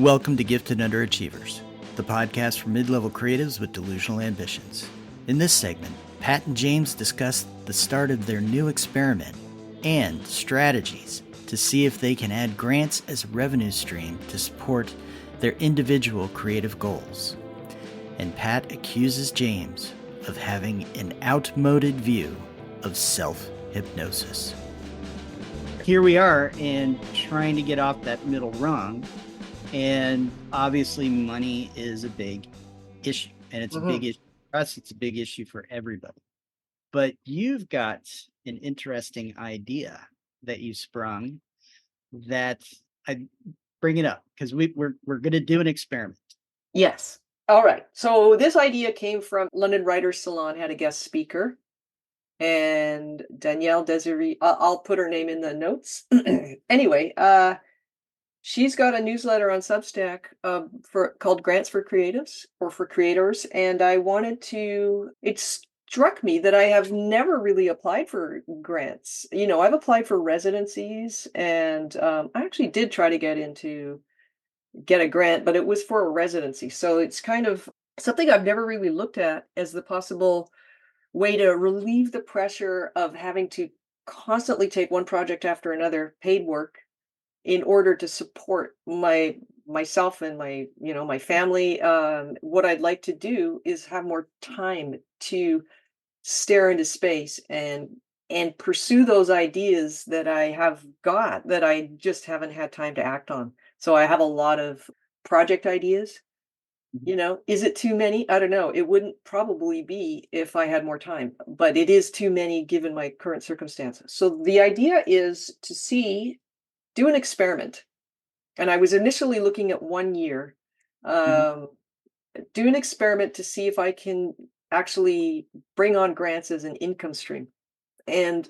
Welcome to Gifted Underachievers, the podcast for mid-level creatives with delusional ambitions. In this segment, Pat and James discuss the start of their new experiment and strategies to see if they can add grants as a revenue stream to support their individual creative goals. And Pat accuses James of having an outmoded view of self-hypnosis. Here we are and trying to get off that middle rung. And obviously money is a big issue, and it's a big issue for us. It's a big issue for everybody. But you've got an interesting idea that you sprung that I bring it up because we're going to do an experiment. Yes. All right. So this idea came from London Writers Salon, had a guest speaker, and Danielle Desiree, I'll put her name in the notes. Anyway, she's got a newsletter on Substack called Grants for Creatives or for Creators. And it struck me that I have never really applied for grants. You know, I've applied for residencies, and I actually did try to get a grant, but it was for a residency. So it's kind of something I've never really looked at as the possible way to relieve the pressure of having to constantly take one project after another, paid work, in order to support myself and my family. What I'd like to do is have more time to stare into space and pursue those ideas that I have got that I just haven't had time to act on. So I have a lot of project ideas. Is it too many? I don't know. It wouldn't probably be if I had more time, but it is too many given my current circumstances. So the idea is to do an experiment. And I was initially looking at 1 year. Do an experiment to see if I can actually bring on grants as an income stream. And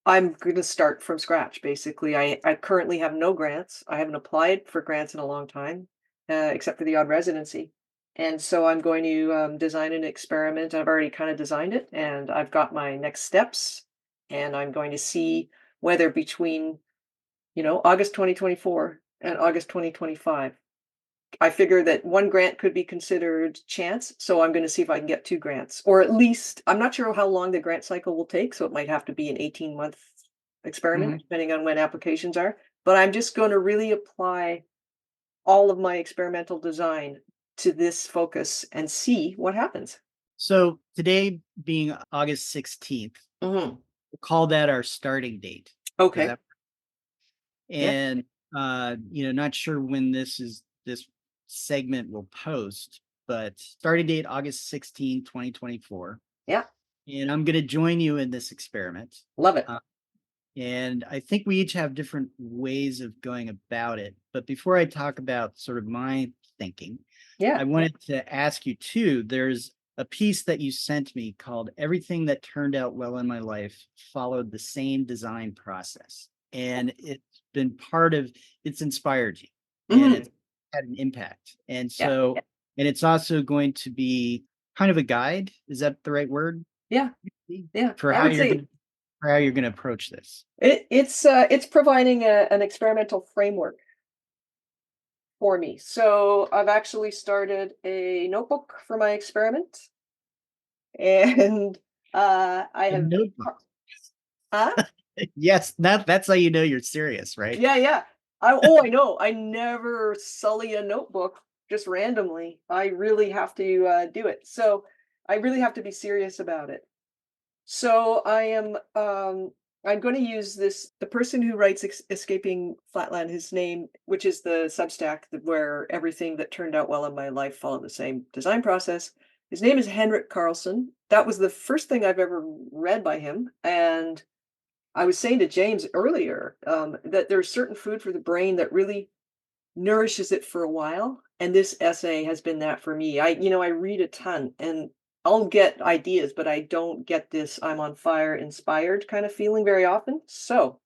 I'm going to start from scratch, basically. I currently have no grants. I haven't applied for grants in a long time, except for the odd residency. And so I'm going to design an experiment. I've already kind of designed it, and I've got my next steps. And I'm going to see whether between August 2024 and August 2025, I figure that one grant could be considered chance. So I'm going to see if I can get 2 grants, or at least, I'm not sure how long the grant cycle will take. So it might have to be an 18-month experiment, depending on when applications are. But I'm just going to really apply all of my experimental design to this focus and see what happens. So today being August 16th, we'll call that our starting date. Okay. And not sure when this segment will post, but starting date August 16, 2024. Yeah. And I'm going to join you in this experiment. Love it. And I think we each have different ways of going about it. But before I talk about sort of my thinking, I wanted to ask you too, there's a piece that you sent me called Everything That Turned Out Well in My Life Followed the Same Design Process. And it's inspired you and it's had an impact. And so, and it's also going to be kind of a guide. Is that the right word? Yeah. For how you're going to approach this. It's providing an experimental framework for me. So I've actually started a notebook for my experiment, and I have notebook. Huh? Yes, that's how you know you're serious, right? Yeah. I know. I never sully a notebook just randomly. I really have to do it. So I really have to be serious about it. So I'm going to use the person who writes Escaping Flatland, his name, which is the Substack where Everything That Turned Out Well in My Life Followed the Same Design Process. His name is Henrik Carlson. That was the first thing I've ever read by him. And I was saying to James earlier that there's certain food for the brain that really nourishes it for a while. And this essay has been that for me. I read a ton, and I'll get ideas, but I don't get this I'm on fire inspired kind of feeling very often. So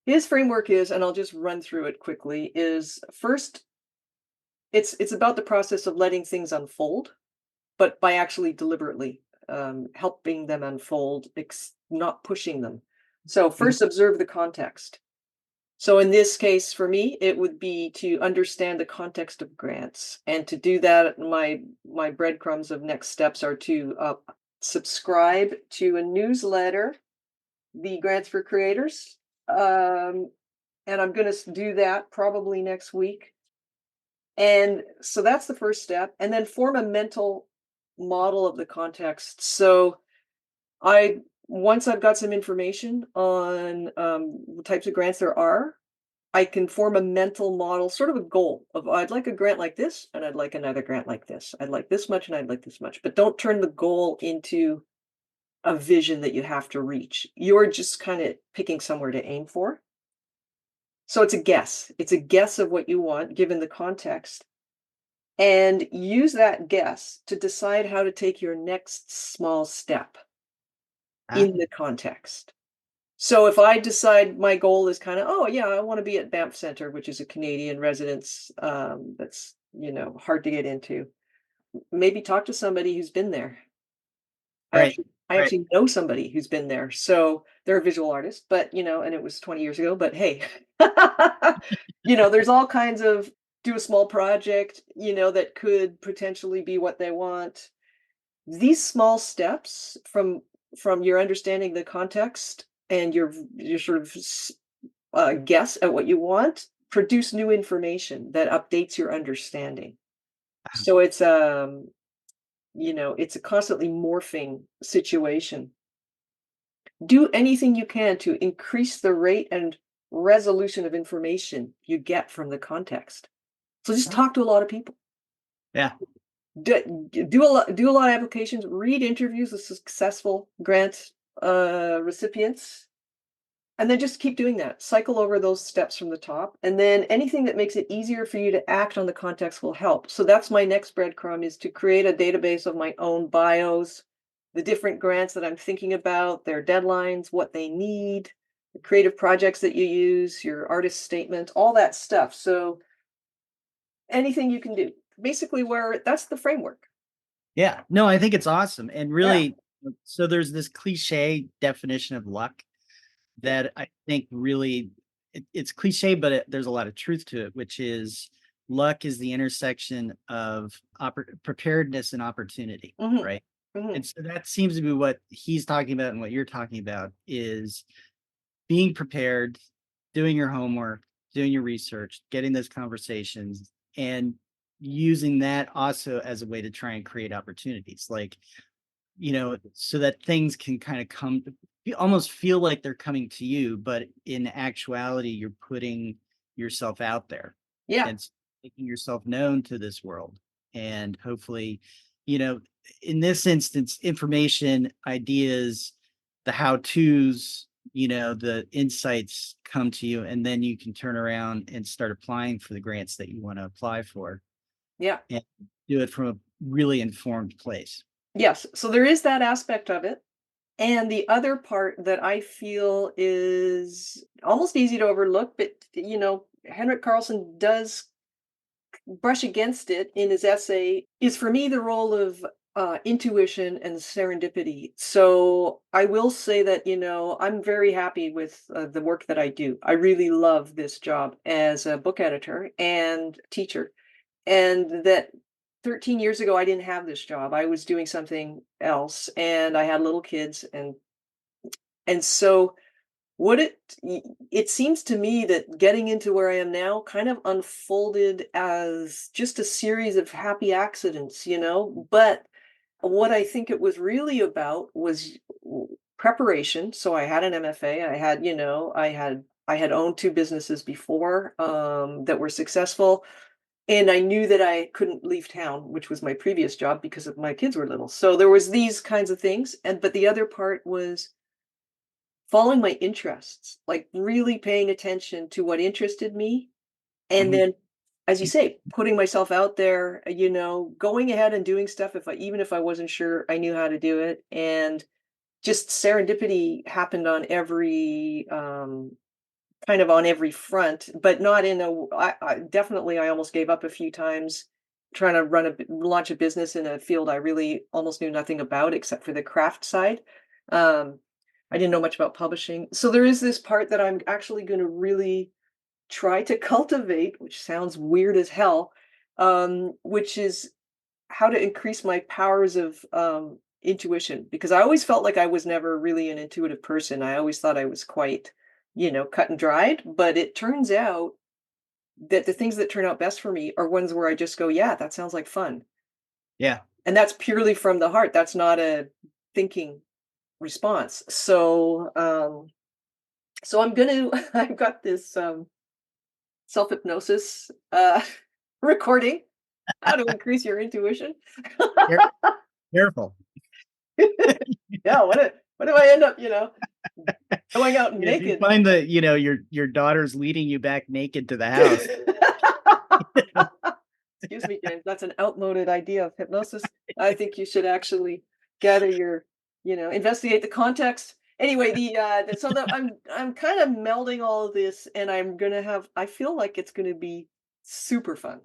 his framework is, and I'll just run through it quickly, is first, it's about the process of letting things unfold, but by actually deliberately helping them unfold, not pushing them. So first, observe the context. So in this case, for me, it would be to understand the context of grants. And to do that, my breadcrumbs of next steps are to subscribe to a newsletter, the Grants for Creators. And I'm going to do that probably next week. And so that's the first step. And then form a mental model of the context. So I once I've got some information on the types of grants there are, I can form a mental model, sort of a goal of I'd like a grant like this, and I'd like another grant like this. I'd like this much, and I'd like this much. But don't turn the goal into a vision that you have to reach. You're just kind of picking somewhere to aim for. So it's a guess. It's a guess of what you want given the context. And use that guess to decide how to take your next small step Ah, in the context. So if I decide my goal is kind of, oh yeah, I want to be at Banff Center, which is a Canadian residence that's hard to get into. Maybe talk to somebody who's been there. I right, actually I right. actually know somebody who's been there. So they're a visual artist, but and it was 20 years ago, but hey. There's all kinds of do a small project, that could potentially be what they want. These small steps from your understanding the context and your sort of guess at what you want produce new information that updates your understanding. Ah, So it's a constantly morphing situation. Do anything you can to increase the rate and resolution of information you get from the context. So just ah. talk to a lot of people. Yeah. Do a lot of applications, read interviews with successful grant recipients, and then just keep doing that. Cycle over those steps from the top, and then anything that makes it easier for you to act on the context will help. So that's my next breadcrumb, is to create a database of my own bios, the different grants that I'm thinking about, their deadlines, what they need, the creative projects that you use, your artist statement, all that stuff. So anything you can do. Basically, where that's the framework. Yeah. No, I think it's awesome. And Yeah. really, so there's this cliche definition of luck Yeah. that I think really it's cliche, but there's a lot of truth to it, which is luck is the intersection of preparedness and opportunity, Mhm. right? Mhm. And so that seems to be what he's talking about and what you're talking about is being prepared, doing your homework, doing your research, getting those conversations, and using that also as a way to try and create opportunities. Like, so that things can kind of come, you almost feel like they're coming to you, but in actuality, you're putting yourself out there Yeah. and making yourself known to this world. And hopefully, you know, in this instance, information, ideas, the how to's, the insights come to you, and then you can turn around and start applying for the grants that you want to apply for Yeah. and do it from a really informed place. Yes. So there is that aspect of it. And the other part that I feel is almost easy to overlook, but Henrik Carlson does brush against it in his essay, is for me the role of intuition and serendipity. So I will say that, I'm very happy with the work that I do. I really love this job as a book editor and teacher. And that 13 years ago, I didn't have this job. I was doing something else and I had little kids. And so what it seems to me that getting into where I am now kind of unfolded as just a series of happy accidents, but what I think it was really about was preparation. So I had an MFA. I had owned two businesses before that were successful, and I knew that I couldn't leave town, which was my previous job because of my kids were little. So there was these kinds of things, but the other part was following my interests, like really paying attention to what interested me. And Mhm. then, as you say, putting myself out there, going ahead and doing stuff even if I wasn't sure I knew how to do it. And just serendipity happened on every kind of on every front, but not in a definitely I almost gave up a few times trying to launch a business in a field I really almost knew nothing about except for the craft side. Um, I didn't know much about publishing. So there is this part that I'm actually going to really try to cultivate, which sounds weird as hell, which is how to increase my powers of intuition, because I always felt like I was never really an intuitive person. I always thought I was quite, cut and dried. But it turns out that the things that turn out best for me are ones where I just go, yeah, that sounds like fun. Yeah. And that's purely from the heart. That's not a thinking response. So I'm gonna I've got this self-hypnosis recording, how to increase your intuition. Care- Careful. Yeah, what do I end up, going out If you naked? find that, your daughter's leading you back naked to the house. Excuse me, James, that's an outmoded idea of hypnosis. I think you should actually gather your, investigate the context. Anyway, so that I'm kind of melding all of this, and I feel like it's gonna be super fun.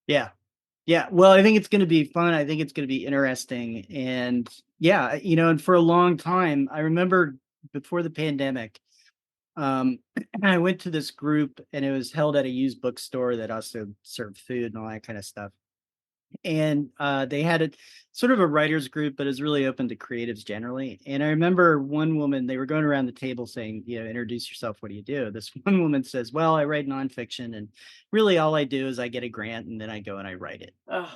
Yeah. Yeah. Well, I think it's going to be fun. I think it's going to be interesting. And yeah, and for a long time, I remember before the pandemic, um, I went to this group and it was held at a used bookstore that also served food and all that kind of stuff. And they had a sort of a writers group, but it's really open to creatives generally. And I remember one woman, they were going around the table saying, introduce yourself. What do you do? This one woman says, well, I write nonfiction, and really all I do is I get a grant and then I go and I write it. Oh,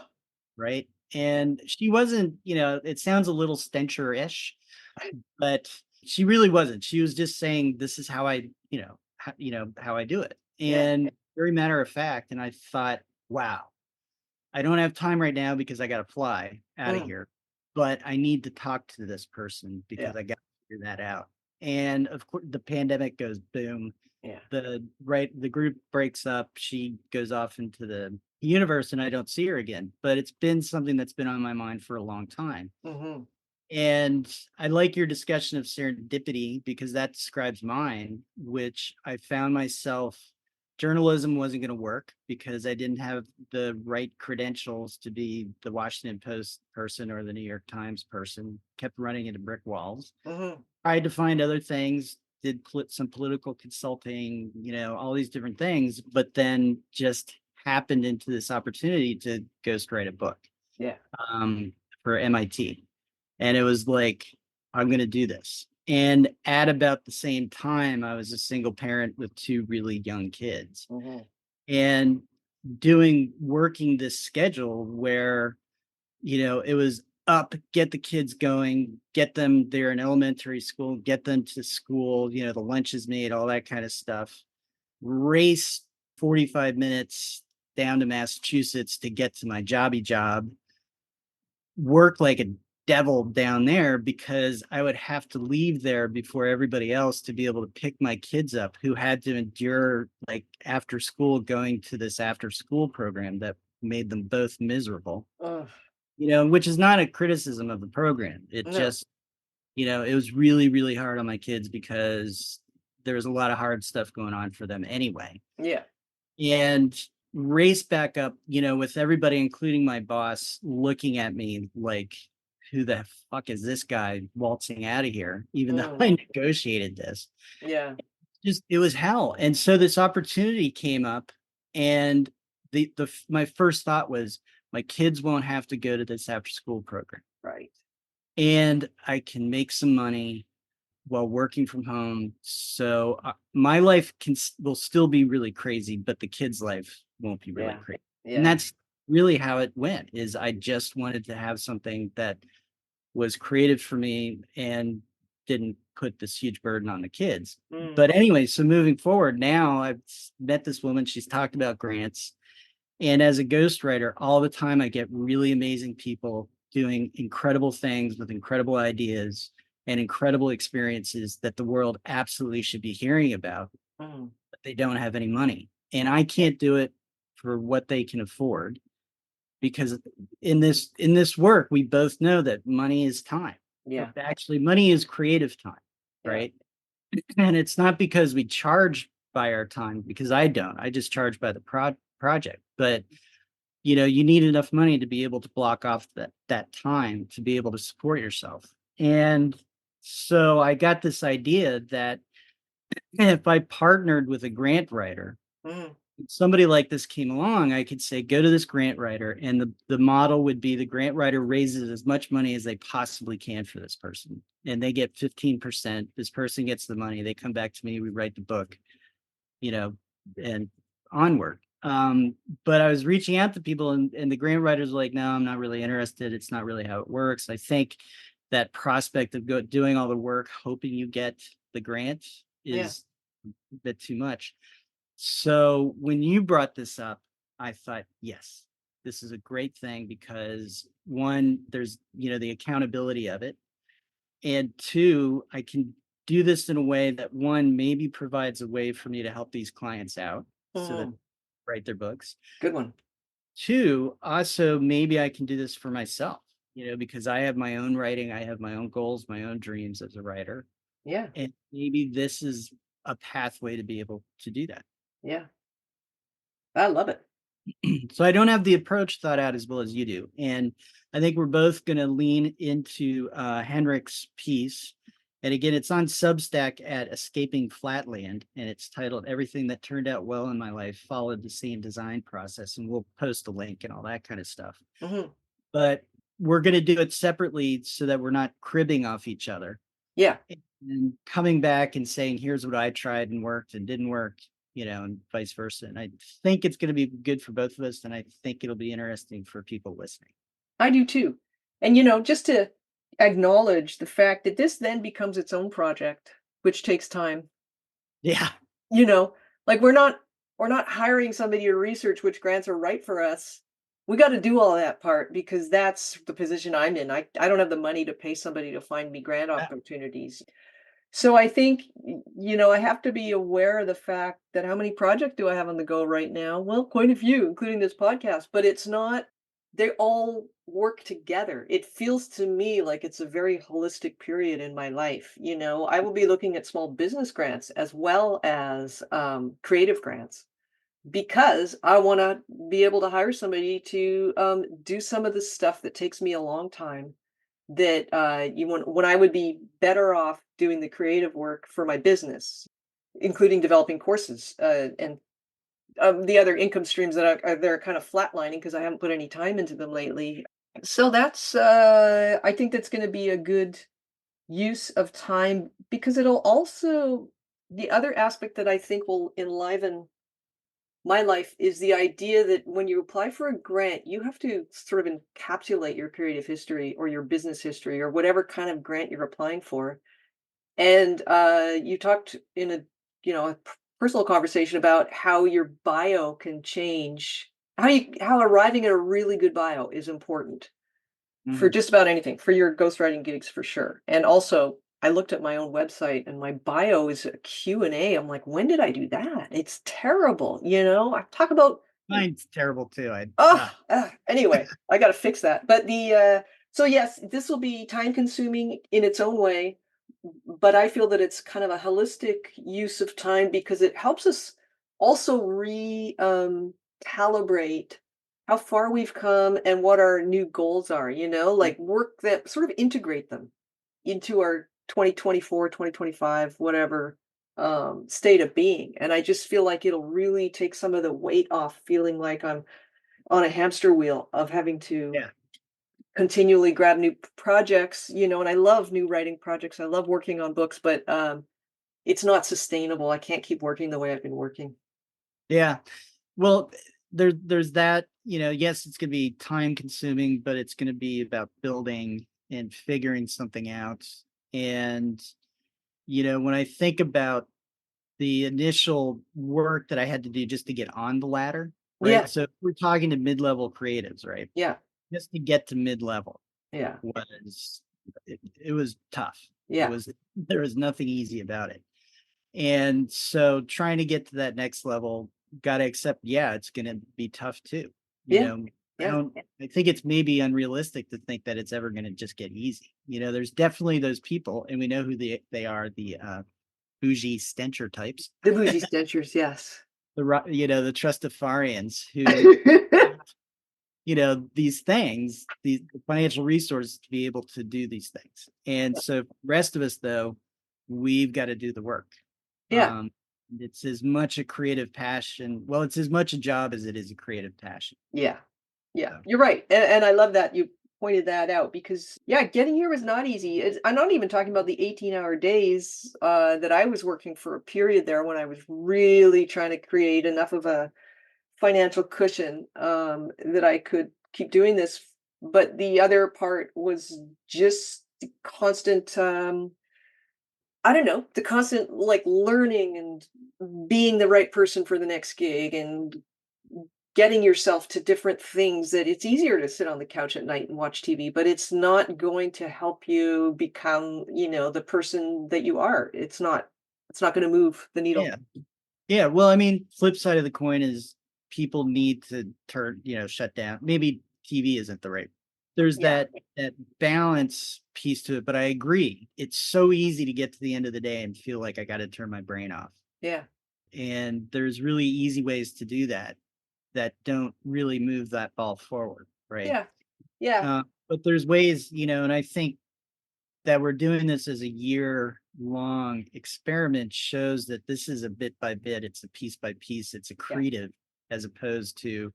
Right. And she wasn't, it sounds a little stencher-ish, but she really wasn't. She was just saying, this is how I, how I do it. yeah. And very matter of fact. And I thought, wow, I don't have time right now because I got to fly out of Mm, here, but I need to talk to this person yeah, because I got to figure that out. And of course, the pandemic goes boom. yeah. The group breaks up. She goes off into the universe, and I don't see her again. But it's been something that's been on my mind for a long time. Mhm. And I like your discussion of serendipity because that describes mine, which I found myself journalism wasn't going to work because I didn't have the right credentials to be the Washington Post person or the New York Times person, kept running into brick walls. Mhm. Tried to find other things, did some political consulting, all these different things, but then just happened into this opportunity to ghostwrite a book Yeah. um, for MIT. And it was like, I'm going to do this. And at about the same time, I was a single parent with two really young kids Mhm. and working this schedule where, it was up, get the kids going, get them, they're in elementary school, get them to school, the lunch is made, all that kind of stuff. Race 45 minutes down to Massachusetts to get to my jobby job, work like a devil down there because I would have to leave there before everybody else to be able to pick my kids up who had to endure like after school going to this after school program that made them both miserable, Ugh. which is not a criticism of the program. It No. just, it was really, really hard on my kids because there was a lot of hard stuff going on for them anyway. Yeah. And race back up, with everybody, including my boss, looking at me like, who the fuck is this guy waltzing out of here? Even though I Mhm. negotiated this, Yeah. just it was hell. And so this opportunity came up, and my first thought was, my kids won't have to go to this after school program, Right. and I can make some money while working from home. So my life will still be really crazy, but the kid's life won't be really Yeah. crazy. And Yeah. that's really how it went. Is I just wanted to have something that was creative for me and didn't put this huge burden on the kids. Mm. But anyway, so moving forward, now I've met this woman. She's talked about grants. And as a ghostwriter, all the time I get really amazing people doing incredible things with incredible ideas and incredible experiences that the world absolutely should be hearing about, Mhm. but they don't have any money. And I can't do it for what they can afford because in this work, we both know that money is time. Yeah. Actually, money is creative time, Yeah. right? And it's not because we charge by our time, because I don't. I just charge by the project. But you need enough money to be able to block off that time to be able to support yourself. And so I got this idea that if I partnered with a grant writer, Mm. If somebody like this came along, I could say, go to this grant writer, and the model would be the grant writer raises as much money as they possibly can for this person, and they get 15%. This person gets the money. They come back to me. We write the book, you know, and onward. But I was reaching out to people, and the grant writers were like, no, I'm not really interested. It's not really how it works. I think that prospect of doing all the work, hoping you get the grant Yeah. is a bit too much. So when you brought this up, I thought, yes, this is a great thing because one, there's, the accountability of it. And two, I can do this in a way that one maybe provides a way for me to help these clients out so that Mm. write their books. Good one. Two, also maybe I can do this for myself, because I have my own writing, I have my own goals, my own dreams as a writer. Yeah. And maybe this is a pathway to be able to do that. Yeah. I love it. So I don't have the approach thought out as well as you do. And I think we're both going to lean into Henrik's piece. And again, it's on Substack at Escaping Flatland, and it's titled Everything That Turned Out Well in My Life Followed the Same Design Process. And we'll post a link and all that kind of stuff. Mm-hmm. But we're going to do it separately so that we're not cribbing off each other. Yeah. And coming back and saying, here's what I tried and worked and didn't work, and vice versa. And I think it's going to be good for both of us. And I think it'll be interesting for people listening. I do too. And, just to acknowledge the fact that this then becomes its own project, which takes time. Yeah. You know, like we're not hiring somebody to research which grants are right for us. We got to do all that part because that's the position I'm in. I don't have the money to pay somebody to find me grant opportunities. So I think, I have to be aware of the fact that how many projects do I have on the go right now? Well, quite a few, including this podcast, but it's not, they all work together. It feels to me like it's a very holistic period in my life. I will be looking at small business grants as well as creative grants because I want to be able to hire somebody to do some of the stuff that takes me a long time that when I would be better off doing the creative work for my business, including developing courses and the other income streams that they're kind of flatlining because I haven't put any time into them lately. So that's I think that's going to be a good use of time because it'll also the other aspect that I think will enliven my life is the idea that when you apply for a grant, you have to sort of encapsulate your creative history or your business history or whatever kind of grant you're applying for. And you talked in a personal conversation about how your bio can change, how arriving at a really good bio is important for Mhm. just about anything, for your ghostwriting gigs for sure. And also, I looked at my own website and my bio is a Q&A. I'm like, when did I do that? It's terrible, I talk about Mine's terrible too. anyway, I got to fix that. But so yes, this will be time consuming in its own way, but I feel that it's kind of a holistic use of time because it helps us also calibrate how far we've come and what our new goals are, like work that sort of integrate them into our 2024, 2025, whatever state of being. And I just feel like it'll really take some of the weight off feeling like I'm on a hamster wheel of having to Yeah. continually grab new projects, and I love new writing projects. I love working on books, but it's not sustainable. I can't keep working the way I've been working. Yeah. Well, there's that, yes, it's going to be time consuming, but it's going to be about building and figuring something out. And, when I think about the initial work that I had to do just to get on the ladder, Yeah, right? So we're talking to mid-level creatives, right? yeah, Just to get to mid-level yeah, it was tough. yeah, There was nothing easy about it. And so trying to get to that next level, got to accept, yeah, it's going to be tough too. yeah, yeah, I think it's maybe unrealistic to think that it's ever going to just get easy. There's definitely those people, and we know who they are, the bougie stencher types, the bougie stitchers, yes. the trustafarians who these things, these financial resources to be able to do these things. And so rest of us, though, we've got to do the work. Yeah, It's as much a creative passion. Well, it's as much a job as it is a creative passion. Yeah. Yeah, So, you're right, and I love that you pointed that out because, yeah, getting here was not easy. I'm not even talking about the 18-hour days, that I was working for a period there when I was really trying to create enough of a financial cushion, that I could keep doing this, but the other part was just the constant, I don't know, the constant, like, learning and being the right person for the next gig and getting yourself to different things that it's easier to sit on the couch at night and watch TV, but it's not going to help you become, the person that you are. It's not going to move the needle. yeah. Yeah. Well, I mean, flip side of the coin is people need to shut down. Maybe TV isn't the right. There's Yeah. that balance piece to it, but I agree. It's so easy to get to the end of the day and feel like I got to turn my brain off. Yeah. And there's really easy ways to do that that don't really move that ball forward, right? Yeah. Yeah. But there's ways, and I think that we're doing this as a year-long experiment shows that this is a bit by bit, it's a piece by piece, it's Yeah. accretive as opposed to,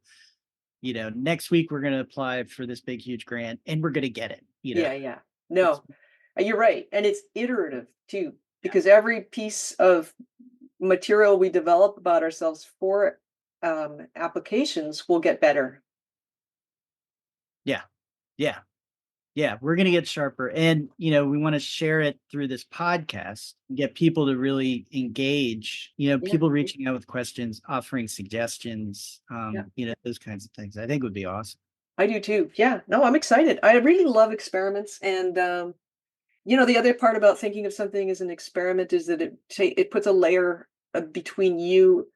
next week we're going to apply for this big, huge grant and we're going to get it, Yeah. Yeah. It's, No, you're right. And it's iterative too, yeah, because every piece of material we develop about ourselves for applications will get better. yeah, yeah. Yeah, we're gonna get sharper, and, we wanna share it through this podcast, get people to really engage, Yeah. people reaching out with questions, offering suggestions, Yeah. those kinds of things, I think would be awesome. I do too. Yeah. No, I'm excited. I really love experiments. And, the other part about thinking of something as an experiment is that it puts a layer between you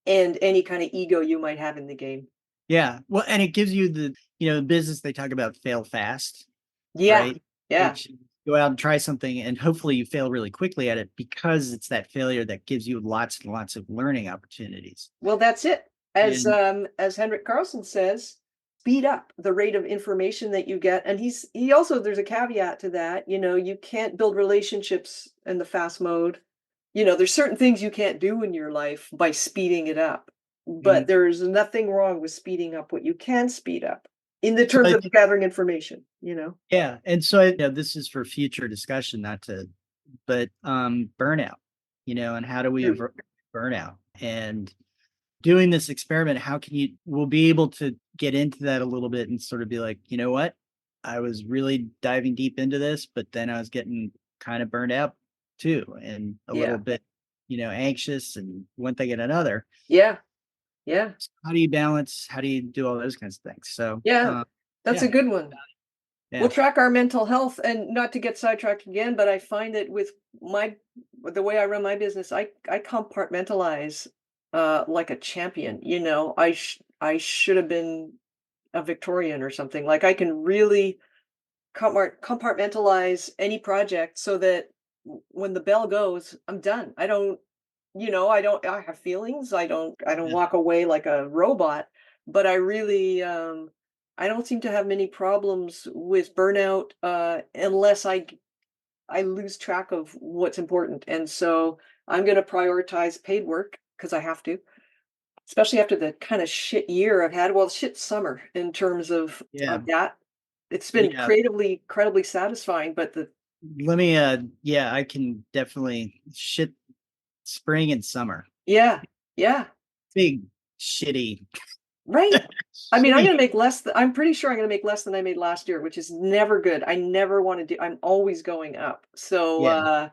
and any kind of ego you might have in the game. Yeah, well, and it gives you business they talk about fail fast, Yeah. right? Yeah. Which go out and try something, and hopefully you fail really quickly at it because it's that failure that gives you lots and lots of learning opportunities, Well, that's it. and As Henrik Carlson says, speed up the rate of information that you get. And he also, there's a caveat to that. You can't build relationships in the fast mode. There's certain things you can't do in your life by speeding it up. But Mhm. there's nothing wrong with speeding up what you can speed up in the So terms I of think gathering information. yeah, and so this is for future discussion, not to but, burnout, and how do we True. avert burnout? And doing this experiment, how can we'll be able to get into that a little bit and sort of be like, "You know what? I was really diving deep into this, but then I was getting kind of burned out too, and a little Yeah. bit, anxious and one thing and another." Yeah. Yeah. So how do you balance? How do you do all those kinds of things? So, Yeah. That's a yeah, good one. We'll yeah, track our mental health, and not to get sidetracked again, but I find that with the way I run my business, I compartmentalize like a champion. I should have been a Victorian or something. Like I can really compartmentalize any project so that when the bell goes, I'm done. I have feelings. I don't yeah, walk away like a robot, but I don't seem to have many problems with burnout unless I lose track of what's important. And so I'm going to prioritize paid work because I have to, especially after the kind of shit year I've had. Well, shit summer in terms yeah, of that. It's been yeah. creatively incredibly satisfying, but Let me, yeah, I can definitely shit spring and summer. yeah, yeah, Big shitty right. I mean, shitty. I'm pretty sure I'm gonna make less than I made last year, which is never good. I never wanna do I'm always going up. So, Yeah,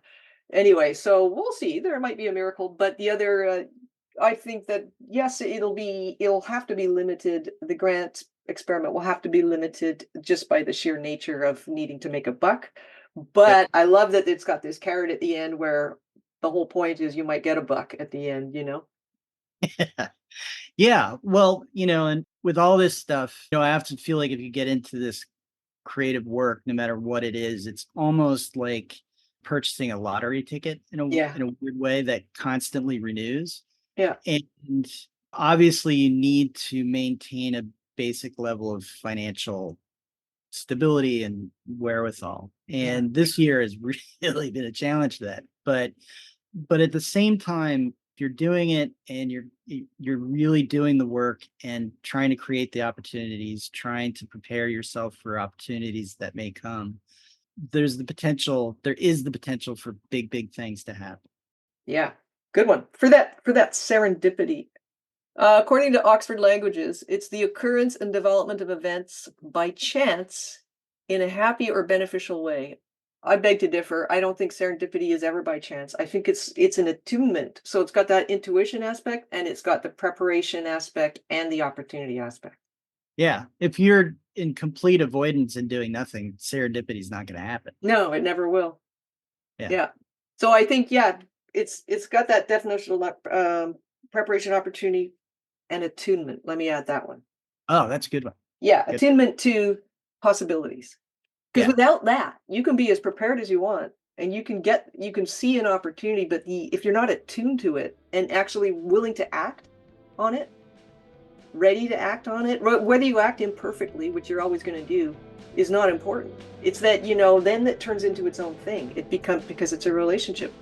anyway, so we'll see. There might be a miracle, but I think that, yes, it'll have to be limited. The grant experiment will have to be limited just by the sheer nature of needing to make a buck. yep. But I love that it's got this carrot at the end where the whole point is you might get a buck at the end. Yeah, well, and with all this stuff, I often feel like if you get into this creative work, no matter what it is, it's almost like purchasing a lottery ticket Yeah, in a weird way that constantly renews. yeah, And obviously you need to maintain a basic level of financial stability and wherewithal. yeah, And this year has really been a challenge to that. But at the same time, you're doing it and you're really doing the work and trying to create the opportunities, trying to prepare yourself for opportunities that may come, there is the potential for big things to happen. Yeah, good one. For that serendipity. According to Oxford Languages, it's the occurrence and development of events by chance in a happy or beneficial way. I beg to differ. I don't think serendipity is ever by chance. I think it's an attunement. So it's got that intuition aspect and it's got the preparation aspect and the opportunity aspect. Yeah. If you're in complete avoidance and doing nothing, serendipity is not going to happen. No, it never will. Yeah. Yeah. So I think, yeah, it's got that definition of preparation, opportunity, and attunement. Let me add that one. Oh, that's a good one. Yeah, Good. attunement to possibilities. Because Yeah. without that, you can be as prepared as you want and you can see an opportunity, but if you're not attuned to it and actually willing to act on it, ready to act on it, whether you act imperfectly, which you're always going to do, is not important. It's that, then that turns into its own thing. It becomes, because it's a relationship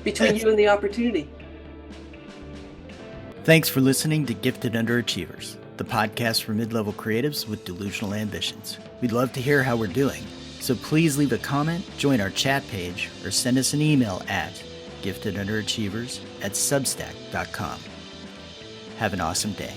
between you and the opportunity. Thanks for listening to Gifted Underachievers, the podcast for mid-level creatives with delusional ambitions. We'd love to hear how we're doing, so please leave a comment, join our chat page, or send us an email at giftedunderachievers@substack.com. Have an awesome day.